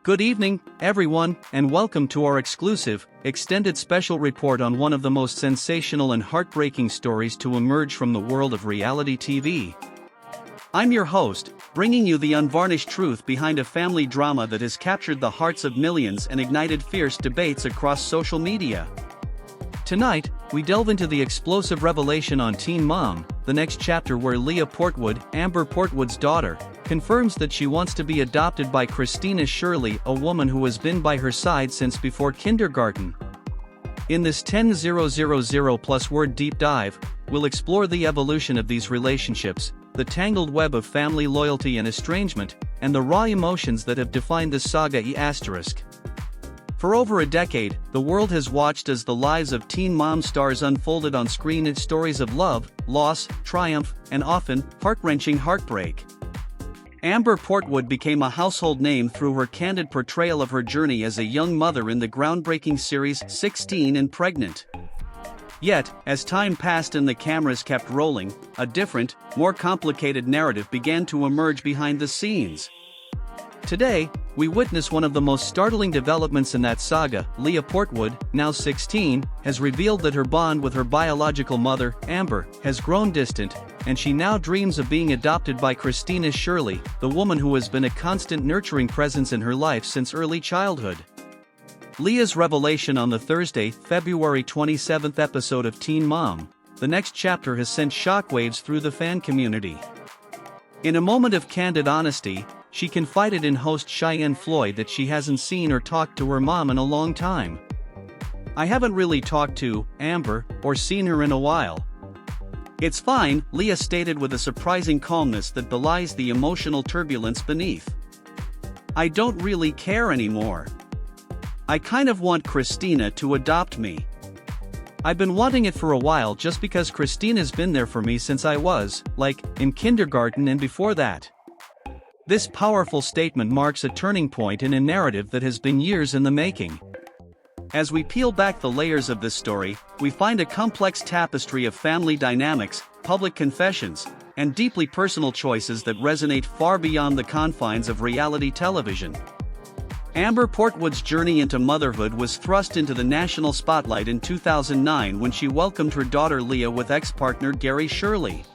Good evening, everyone, and welcome to our exclusive, extended special report on one of the most sensational and heartbreaking stories to emerge from the world of reality TV. I'm your host, bringing you the unvarnished truth behind a family drama that has captured the hearts of millions and ignited fierce debates across social media. Tonight, we delve into the explosive revelation on Teen Mom, the next chapter where Leah Portwood, Amber Portwood's daughter, confirms that she wants to be adopted by Kristina Shirley, a woman who has been by her side since before kindergarten. In this 10,000+ word deep dive, we'll explore the evolution of these relationships, the tangled web of family loyalty and estrangement, and the raw emotions that have defined this saga. For over a decade, the world has watched as the lives of Teen Mom stars unfolded on screen in stories of love, loss, triumph, and often, heart-wrenching heartbreak. Amber Portwood became a household name through her candid portrayal of her journey as a young mother in the groundbreaking series 16 and Pregnant. Yet, as time passed and the cameras kept rolling, a different, more complicated narrative began to emerge behind the scenes. Today, we witness one of the most startling developments in that saga. Leah Portwood, now 16, has revealed that her bond with her biological mother, Amber, has grown distant, and she now dreams of being adopted by Kristina Shirley, the woman who has been a constant nurturing presence in her life since early childhood. Leah's revelation on the Thursday, February 27th episode of Teen Mom, the next chapter, has sent shockwaves through the fan community. In a moment of candid honesty, she confided in host Cheyenne Floyd that she hasn't seen or talked to her mom in a long time. "I haven't really talked to Amber or seen her in a while. It's fine," Leah stated with a surprising calmness that belies the emotional turbulence beneath. "I don't really care anymore. I kind of want Kristina to adopt me. I've been wanting it for a while just because Kristina's been there for me since I was, in kindergarten and before that." This powerful statement marks a turning point in a narrative that has been years in the making. As we peel back the layers of this story, we find a complex tapestry of family dynamics, public confessions, and deeply personal choices that resonate far beyond the confines of reality television. Amber Portwood's journey into motherhood was thrust into the national spotlight in 2009 when she welcomed her daughter Leah with ex-partner Gary Shirley.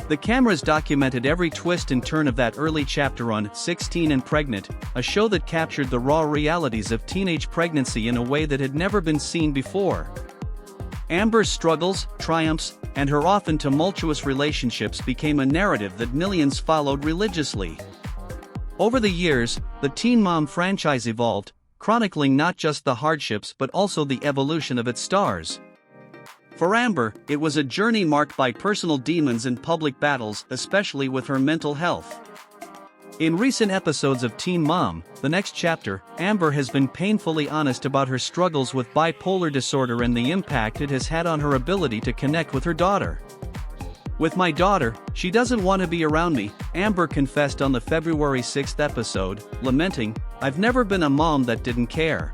The cameras documented every twist and turn of that early chapter on 16 and Pregnant, a show that captured the raw realities of teenage pregnancy in a way that had never been seen before. Amber's struggles, triumphs, and her often tumultuous relationships became a narrative that millions followed religiously. Over the years, the Teen Mom franchise evolved, chronicling not just the hardships but also the evolution of its stars. For Amber, it was a journey marked by personal demons and public battles, especially with her mental health. In recent episodes of Teen Mom, the next chapter, Amber has been painfully honest about her struggles with bipolar disorder and the impact it has had on her ability to connect with her daughter. "With my daughter, she doesn't want to be around me," Amber confessed on the February 6th episode, lamenting, "I've never been a mom that didn't care.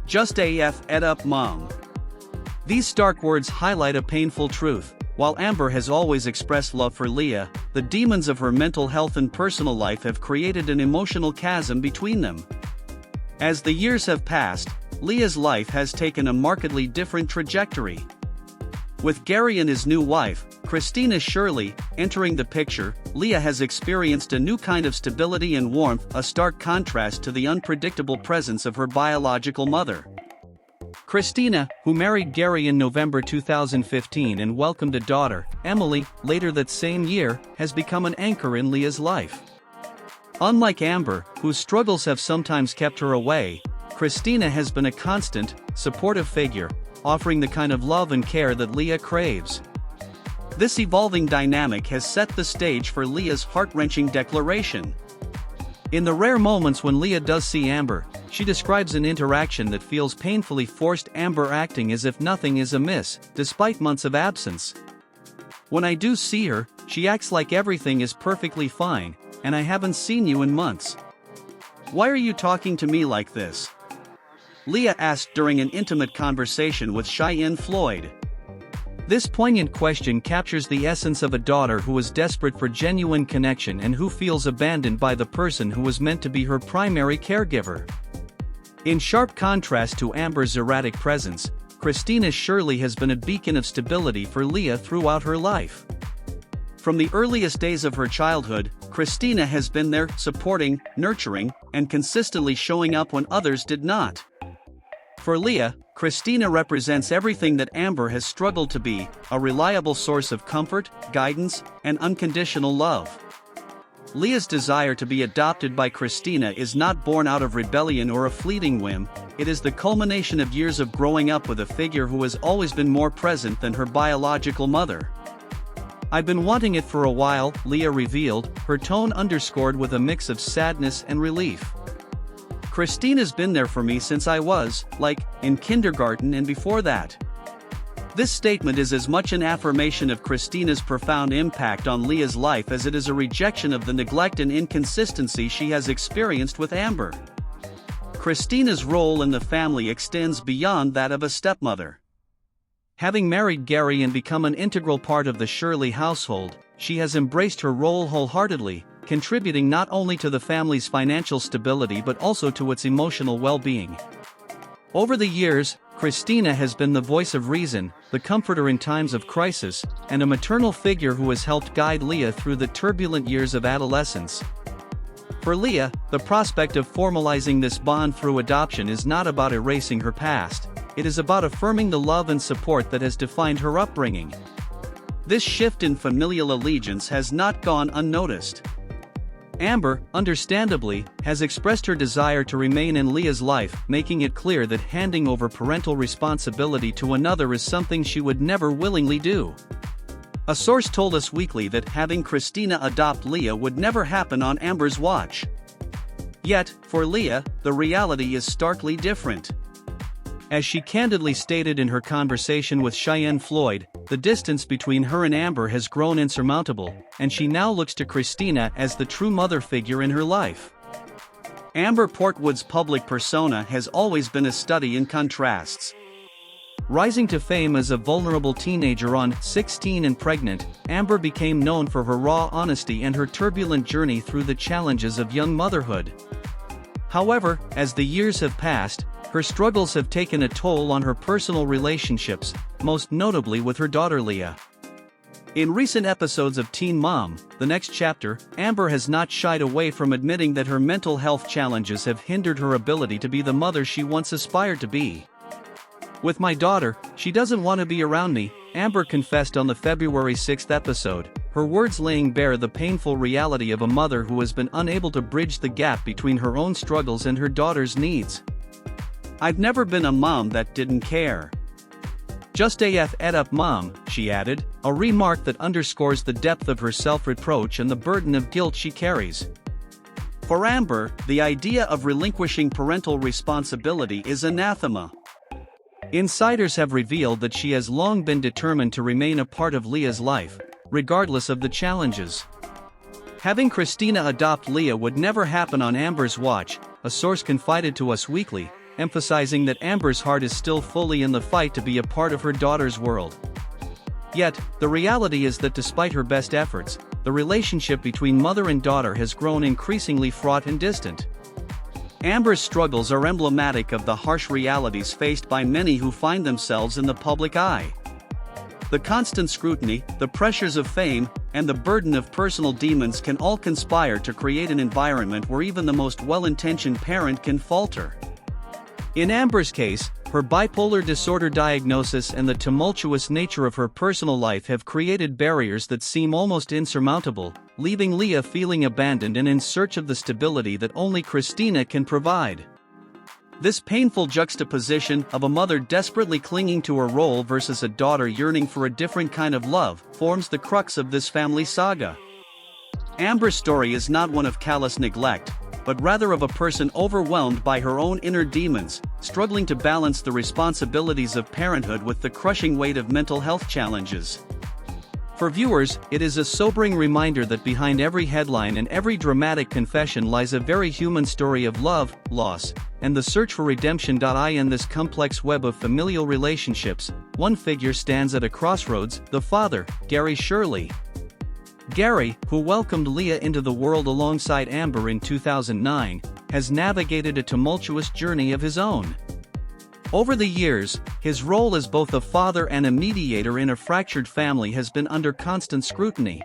Just AF ed up mom." These stark words highlight a painful truth. While Amber has always expressed love for Leah, the demons of her mental health and personal life have created an emotional chasm between them. As the years have passed, Leah's life has taken a markedly different trajectory. With Gary and his new wife, Kristina Shirley, entering the picture, Leah has experienced a new kind of stability and warmth, a stark contrast to the unpredictable presence of her biological mother. Kristina, who married Gary in November 2015 and welcomed a daughter, Emily, later that same year, has become an anchor in Leah's life. Unlike Amber, whose struggles have sometimes kept her away, Kristina has been a constant, supportive figure, offering the kind of love and care that Leah craves. This evolving dynamic has set the stage for Leah's heart-wrenching declaration. In the rare moments when Leah does see Amber, she describes an interaction that feels painfully forced, Amber acting as if nothing is amiss, despite months of absence. "When I do see her, she acts like everything is perfectly fine, and I haven't seen you in months. Why are you talking to me like this?" Leah asked during an intimate conversation with Cheyenne Floyd. This poignant question captures the essence of a daughter who is desperate for genuine connection and who feels abandoned by the person who was meant to be her primary caregiver. In sharp contrast to Amber's erratic presence, Kristina Shirley has been a beacon of stability for Leah throughout her life. From the earliest days of her childhood, Kristina has been there, supporting, nurturing, and consistently showing up when others did not. For Leah, Kristina represents everything that Amber has struggled to be: a reliable source of comfort, guidance, and unconditional love. Leah's desire to be adopted by Kristina is not born out of rebellion or a fleeting whim. It is the culmination of years of growing up with a figure who has always been more present than her biological mother. "I've been wanting it for a while," Leah revealed, her tone underscored with a mix of sadness and relief. "Kristina's been there for me since I was, in kindergarten and before that." This statement is as much an affirmation of Kristina's profound impact on Leah's life as it is a rejection of the neglect and inconsistency she has experienced with Amber. Kristina's role in the family extends beyond that of a stepmother. Having married Gary and become an integral part of the Shirley household, she has embraced her role wholeheartedly, contributing not only to the family's financial stability but also to its emotional well-being. Over the years, Kristina has been the voice of reason, the comforter in times of crisis, and a maternal figure who has helped guide Leah through the turbulent years of adolescence. For Leah, the prospect of formalizing this bond through adoption is not about erasing her past. It is about affirming the love and support that has defined her upbringing. This shift in familial allegiance has not gone unnoticed. Amber, understandably, has expressed her desire to remain in Leah's life, making it clear that handing over parental responsibility to another is something she would never willingly do. A source told Us Weekly that having Kristina adopt Leah would never happen on Amber's watch. Yet, for Leah, the reality is starkly different. As she candidly stated in her conversation with Cheyenne Floyd, the distance between her and Amber has grown insurmountable, and she now looks to Kristina as the true mother figure in her life. Amber Portwood's public persona has always been a study in contrasts. Rising to fame as a vulnerable teenager on 16 and Pregnant, Amber became known for her raw honesty and her turbulent journey through the challenges of young motherhood. However, as the years have passed, her struggles have taken a toll on her personal relationships, most notably with her daughter Leah. In recent episodes of Teen Mom: The Next Chapter, Amber has not shied away from admitting that her mental health challenges have hindered her ability to be the mother she once aspired to be. "With my daughter, she doesn't want to be around me," Amber confessed on the February 6 episode, her words laying bare the painful reality of a mother who has been unable to bridge the gap between her own struggles and her daughter's needs. "I've never been a mom that didn't care. Just AF ed up mom," she added, a remark that underscores the depth of her self-reproach and the burden of guilt she carries. For Amber, the idea of relinquishing parental responsibility is anathema. Insiders have revealed that she has long been determined to remain a part of Leah's life, regardless of the challenges. Having Kristina adopt Leah would never happen on Amber's watch, a source confided to Us Weekly, emphasizing that Amber's heart is still fully in the fight to be a part of her daughter's world. Yet, the reality is that despite her best efforts, the relationship between mother and daughter has grown increasingly fraught and distant. Amber's struggles are emblematic of the harsh realities faced by many who find themselves in the public eye. The constant scrutiny, the pressures of fame, and the burden of personal demons can all conspire to create an environment where even the most well-intentioned parent can falter. In Amber's case, her bipolar disorder diagnosis and the tumultuous nature of her personal life have created barriers that seem almost insurmountable, leaving Leah feeling abandoned and in search of the stability that only Kristina can provide. This painful juxtaposition of a mother desperately clinging to her role versus a daughter yearning for a different kind of love forms the crux of this family saga. Amber's story is not one of callous neglect, but rather of a person overwhelmed by her own inner demons, struggling to balance the responsibilities of parenthood with the crushing weight of mental health challenges. For viewers, it is a sobering reminder that behind every headline and every dramatic confession lies a very human story of love, loss, and the search for redemption. In this complex web of familial relationships, one figure stands at a crossroads: the father, Gary Shirley. Gary, who welcomed Leah into the world alongside Amber in 2009, has navigated a tumultuous journey of his own. Over the years, his role as both a father and a mediator in a fractured family has been under constant scrutiny.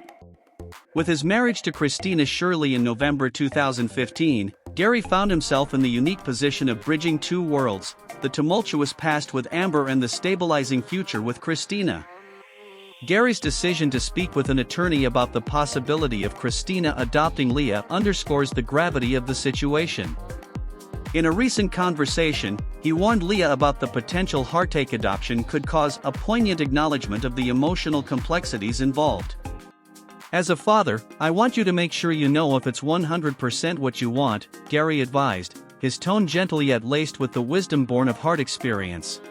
With his marriage to Kristina Shirley in November 2015, Gary found himself in the unique position of bridging two worlds: the tumultuous past with Amber and the stabilizing future with Kristina. Gary's decision to speak with an attorney about the possibility of Kristina adopting Leah underscores the gravity of the situation. In a recent conversation, he warned Leah about the potential heartache adoption could cause, a poignant acknowledgement of the emotional complexities involved. "As a father, I want you to make sure you know if it's 100% what you want," Gary advised, his tone gentle yet laced with the wisdom born of hard experience.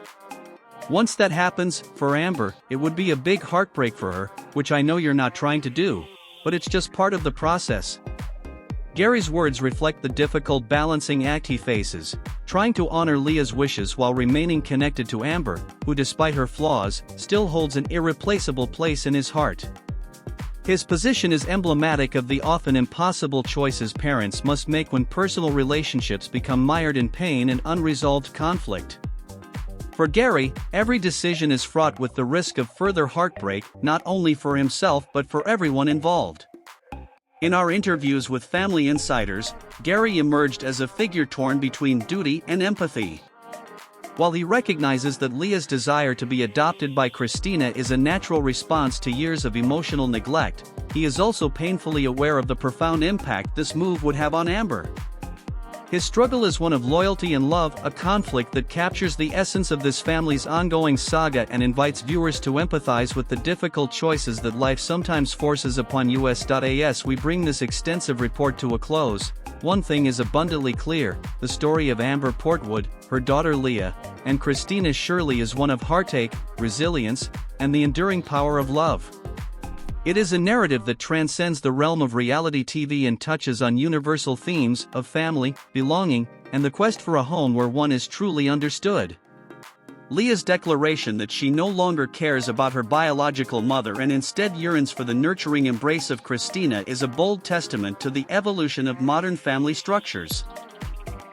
"Once that happens, for Amber, it would be a big heartbreak for her, which I know you're not trying to do. But it's just part of the process." Gary's words reflect the difficult balancing act he faces, trying to honor Leah's wishes while remaining connected to Amber, who despite her flaws, still holds an irreplaceable place in his heart. His position is emblematic of the often impossible choices parents must make when personal relationships become mired in pain and unresolved conflict. For Gary, every decision is fraught with the risk of further heartbreak, not only for himself but for everyone involved. In our interviews with family insiders, Gary emerged as a figure torn between duty and empathy. While he recognizes that Leah's desire to be adopted by Kristina is a natural response to years of emotional neglect, he is also painfully aware of the profound impact this move would have on Amber. His struggle is one of loyalty and love, a conflict that captures the essence of this family's ongoing saga and invites viewers to empathize with the difficult choices that life sometimes forces upon us. As we bring this extensive report to a close, one thing is abundantly clear: the story of Amber Portwood, her daughter Leah, and Kristina Shirley is one of heartache, resilience, and the enduring power of love. It is a narrative that transcends the realm of reality TV and touches on universal themes of family, belonging, and the quest for a home where one is truly understood. Leah's declaration that she no longer cares about her biological mother and instead yearns for the nurturing embrace of Kristina is a bold testament to the evolution of modern family structures.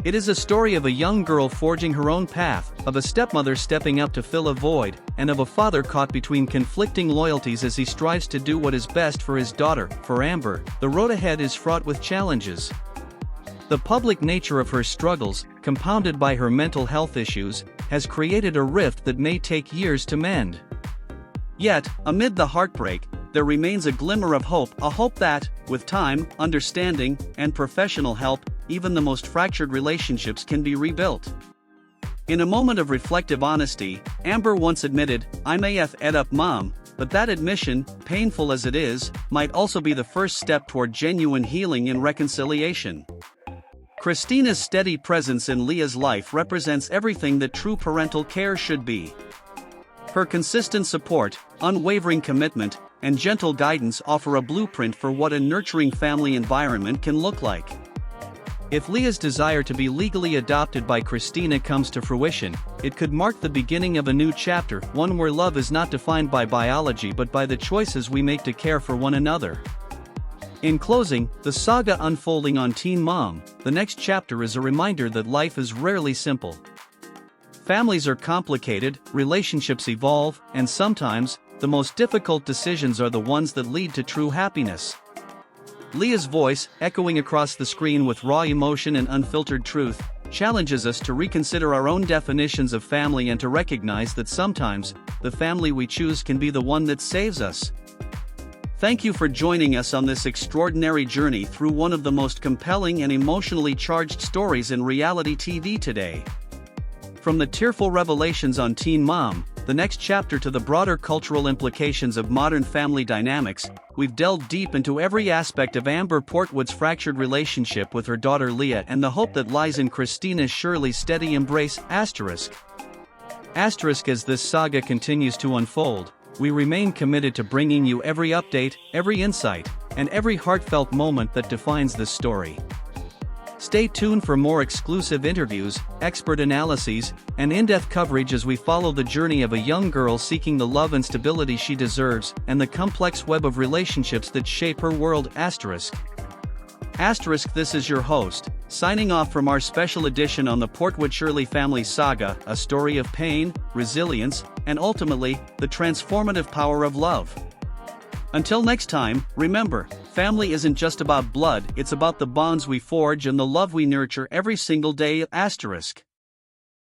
It is a story of a young girl forging her own path, of a stepmother stepping up to fill a void, and of a father caught between conflicting loyalties as he strives to do what is best for his daughter. For Amber, the road ahead is fraught with challenges. The public nature of her struggles, compounded by her mental health issues, has created a rift that may take years to mend. Yet, amid the heartbreak, there remains a glimmer of hope, a hope that, with time, understanding, and professional help, even the most fractured relationships can be rebuilt. In a moment of reflective honesty, Amber once admitted, "I may have ed up mom," but that admission, painful as it is, might also be the first step toward genuine healing and reconciliation. Kristina's steady presence in Leah's life represents everything that true parental care should be. Her consistent support, unwavering commitment, and gentle guidance offer a blueprint for what a nurturing family environment can look like. If Leah's desire to be legally adopted by Kristina comes to fruition, it could mark the beginning of a new chapter, one where love is not defined by biology but by the choices we make to care for one another. In closing, the saga unfolding on Teen Mom, the next chapter is a reminder that life is rarely simple. Families are complicated, relationships evolve, and sometimes, the most difficult decisions are the ones that lead to true happiness. Leah's voice, echoing across the screen with raw emotion and unfiltered truth, challenges us to reconsider our own definitions of family and to recognize that sometimes, the family we choose can be the one that saves us. Thank you for joining us on this extraordinary journey through one of the most compelling and emotionally charged stories in reality TV today. From the tearful revelations on Teen Mom, the next chapter, to the broader cultural implications of modern family dynamics, we've delved deep into every aspect of Amber Portwood's fractured relationship with her daughter Leah and the hope that lies in Kristina Shirley's steady embrace. As this saga continues to unfold, we remain committed to bringing you every update, every insight, and every heartfelt moment that defines this story. Stay tuned for more exclusive interviews, expert analyses, and in-depth coverage as we follow the journey of a young girl seeking the love and stability she deserves and the complex web of relationships that shape her world. This is your host, signing off from our special edition on the Portwood Shirley family saga, a story of pain, resilience, and ultimately, the transformative power of love. Until next time, remember, family isn't just about blood, it's about the bonds we forge and the love we nurture every single day.